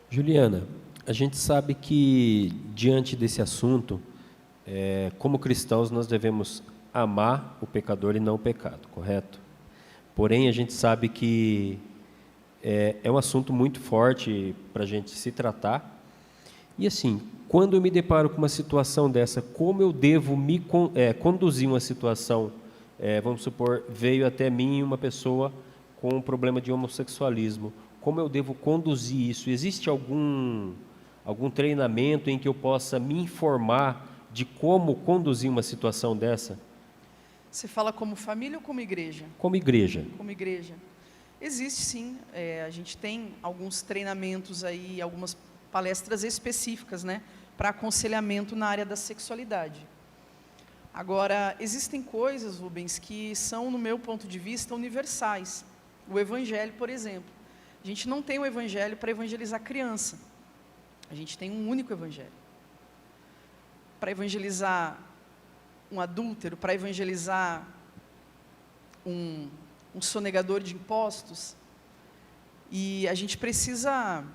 Juliana, a gente sabe que, diante desse assunto, como cristãos, nós devemos amar o pecador e não o pecado, correto? Porém, a gente sabe que é um assunto muito forte para a gente se tratar. E assim, quando eu me deparo com uma situação dessa, como eu devo conduzir uma situação? Vamos supor, veio até mim uma pessoa com um problema de homossexualismo. Como eu devo conduzir isso? Existe algum treinamento em que eu possa me informar de como conduzir uma situação dessa? Você fala como família ou como igreja? Como igreja. Como igreja. Existe sim, a gente tem alguns treinamentos aí, algumas palestras específicas, né, para aconselhamento na área da sexualidade. Agora, existem coisas, Rubens, que são, no meu ponto de vista, universais. O evangelho, por exemplo. A gente não tem o evangelho para evangelizar criança. A gente tem um único evangelho. Para evangelizar um adúltero, para evangelizar um sonegador de impostos. E a gente precisa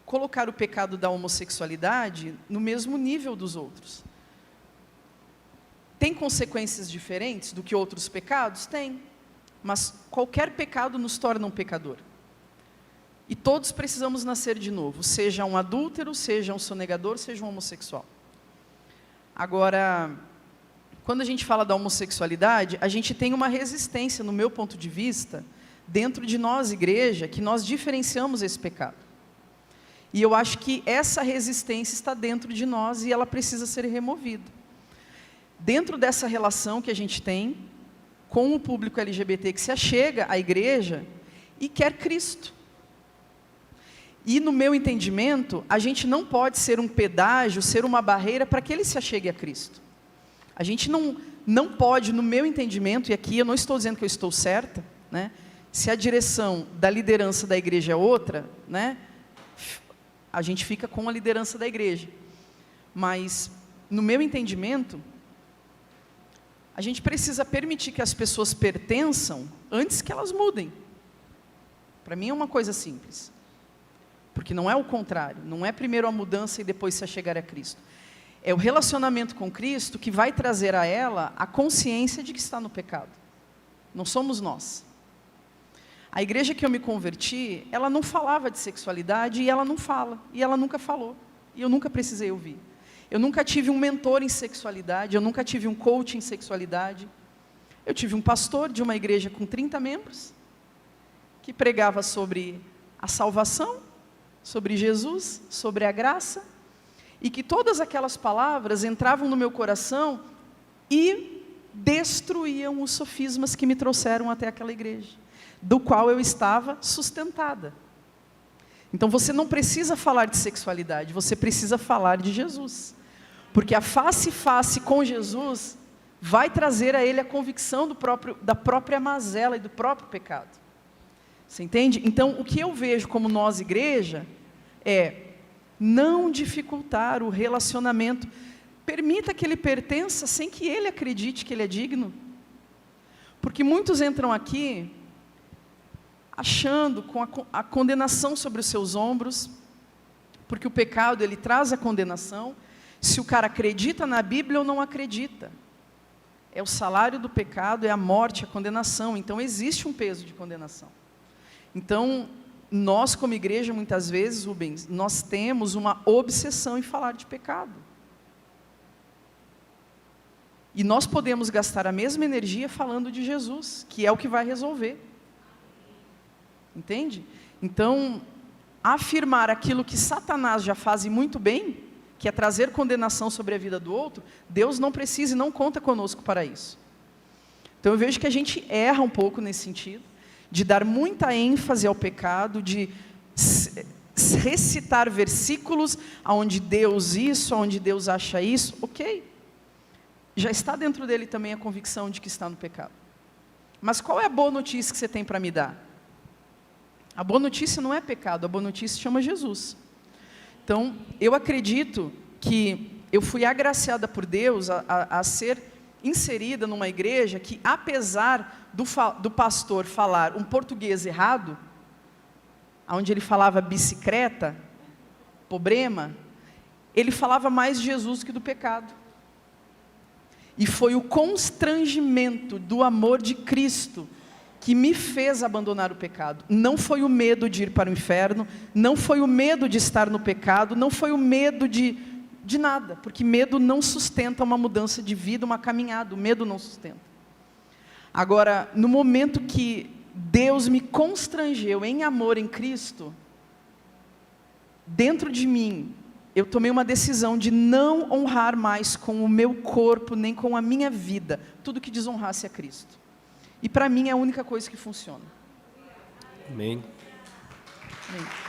colocar o pecado da homossexualidade no mesmo nível dos outros. Tem consequências diferentes do que outros pecados? Tem. Mas qualquer pecado nos torna um pecador. E todos precisamos nascer de novo, seja um adúltero, seja um sonegador, seja um homossexual. Agora, quando a gente fala da homossexualidade, a gente tem uma resistência, no meu ponto de vista, dentro de nós, igreja, que nós diferenciamos esse pecado. E eu acho que essa resistência está dentro de nós e ela precisa ser removida. Dentro dessa relação que a gente tem com o público LGBT que se achega à igreja e quer Cristo. E no meu entendimento, a gente não pode ser um pedágio, ser uma barreira para que ele se achegue a Cristo. A gente não pode, no meu entendimento, e aqui eu não estou dizendo que eu estou certa, né, se a direção da liderança da igreja é outra, né, a gente fica com a liderança da igreja. Mas, no meu entendimento, a gente precisa permitir que as pessoas pertençam antes que elas mudem. Para mim é uma coisa simples. Porque não é o contrário, não é primeiro a mudança e depois se achegar a Cristo. É o relacionamento com Cristo que vai trazer a ela a consciência de que está no pecado. Não somos nós. A igreja que eu me converti, ela não falava de sexualidade e ela não fala. E ela nunca falou. E eu nunca precisei ouvir. Eu nunca tive um mentor em sexualidade, eu nunca tive um coach em sexualidade. Eu tive um pastor de uma igreja com 30 membros, que pregava sobre a salvação, sobre Jesus, sobre a graça, e que todas aquelas palavras entravam no meu coração e destruíam os sofismas que me trouxeram até aquela igreja, do qual eu estava sustentada. Então você não precisa falar de sexualidade, você precisa falar de Jesus. Porque a face a face com Jesus vai trazer a ele a convicção da própria mazela e do próprio pecado. Você entende? Então, o que eu vejo como nós, igreja, é não dificultar o relacionamento. Permita que ele pertença sem que ele acredite que ele é digno. Porque muitos entram aqui achando com a condenação sobre os seus ombros, porque o pecado, ele traz a condenação, se o cara acredita na Bíblia ou não acredita. É o salário do pecado, é a morte, a condenação. Então, existe um peso de condenação. Então, nós como igreja, muitas vezes, Rubens, nós temos uma obsessão em falar de pecado. E nós podemos gastar a mesma energia falando de Jesus, que é o que vai resolver. Entende? Então, afirmar aquilo que Satanás já faz muito bem, que é trazer condenação sobre a vida do outro, Deus não precisa e não conta conosco para isso. Então eu vejo que a gente erra um pouco nesse sentido, de dar muita ênfase ao pecado, de recitar versículos onde Deus isso, onde Deus acha isso, ok. Já está dentro dele também a convicção de que está no pecado. Mas qual é a boa notícia que você tem para me dar? A boa notícia não é pecado, a boa notícia se chama Jesus. Então, eu acredito que eu fui agraciada por Deus a ser inserida numa igreja que, apesar do pastor falar um português errado, onde ele falava bicicleta, problema, ele falava mais de Jesus que do pecado. E foi o constrangimento do amor de Cristo que me fez abandonar o pecado. Não foi o medo de ir para o inferno, não foi o medo de estar no pecado, não foi o medo de nada, porque medo não sustenta uma mudança de vida, uma caminhada, o medo não sustenta. Agora, no momento que Deus me constrangeu em amor em Cristo, dentro de mim, eu tomei uma decisão de não honrar mais com o meu corpo, nem com a minha vida, tudo que desonrasse a Cristo. E para mim é a única coisa que funciona. Amém. Amém.